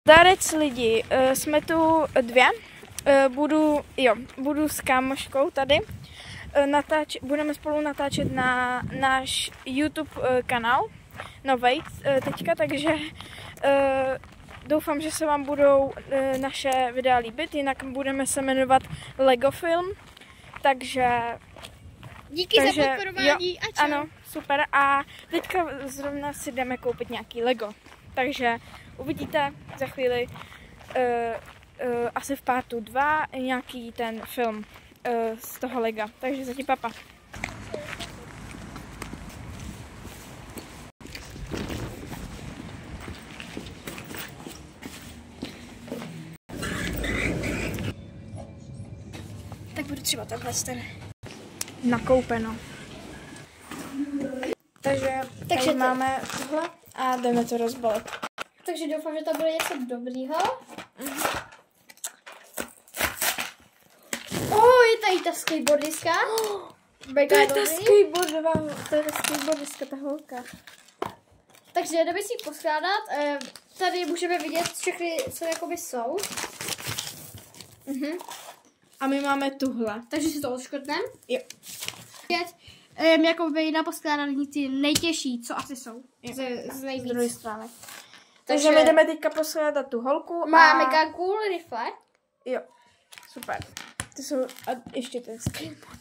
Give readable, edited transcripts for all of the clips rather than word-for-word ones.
Dárec lidi, jsme tu dvě, budu s kámoškou tady, budeme spolu natáčet na náš YouTube kanál, novej teďka, takže doufám, že se vám budou naše videa líbit, jinak budeme se jmenovat Lego Film, takže... Díky za podporování a čau. Ano, super, a teďka zrovna si jdeme koupit nějaký Lego, takže uvidíte za chvíli asi v partu 2 nějaký ten film z toho Lega, takže zatím papa. Tak budu třeba takhle ten. Nakoupeno. Takže tady máme tohle a jdeme to rozbalit. Takže doufám, že to bude něco dobrýho. Je tady ta skateboardiska. To je ta skateboardiska, ta holka. Takže jdeme si ji poskládat. Tady můžeme vidět všechny, co jakoby jsou. A my máme tuhle. Takže si to odškrtneme. Jo. Jakoby na poskládání ty nejtěžší, co asi jsou. Z nejvíc. Z druhé strany. Takže my jdeme teďka poskládat tu holku. Má mega cool rifle. Jo, super. Ty jsou, a ještě ten skateboard.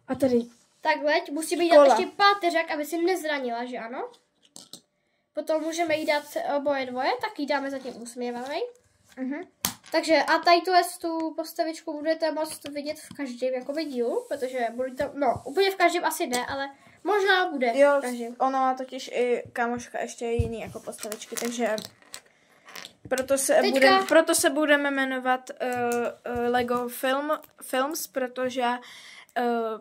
A tady. Takhle, musíme jí dát ještě páteřák, aby si nezranila, že ano? Potom můžeme jí dát oboje dvoje, tak jí dáme zatím usměvavej. Takže a tady tu postavičku budete moct vidět v každém jakoby dílu, protože budete, úplně v každém asi ne, ale možná bude jo, v každém. Ono má totiž i kámoška ještě jiný jako postavičky, takže proto se budeme jmenovat Lego Films, protože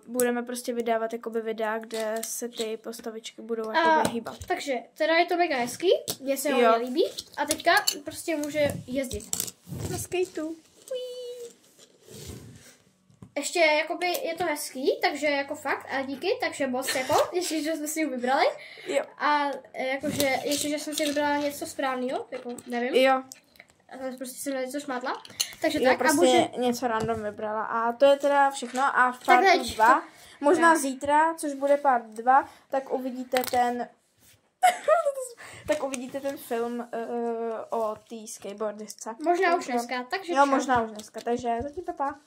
budeme prostě vydávat jakoby videa, kde se ty postavičky budou jakoby hýbat. Takže teda je to mega hezký, mně se hodně líbí a teďka prostě může jezdit. Na skateu. Ještě jakoby je to hezký, takže jako fakt, a díky, takže moc jako, ještě, že jsme si ji vybrali. Jo. A jakože, ještě, že jsem si vybrala něco správného, jako nevím. Jo. A prostě jsem něco šmátla. Takže já tak prostě a něco random vybrala. A to je teda všechno. A v partu 2, možná zítra, což bude part 2, tak uvidíte ten film o té skateboardistce. Možná už dneska, takže jo, možná už dneska, takže zatím papa.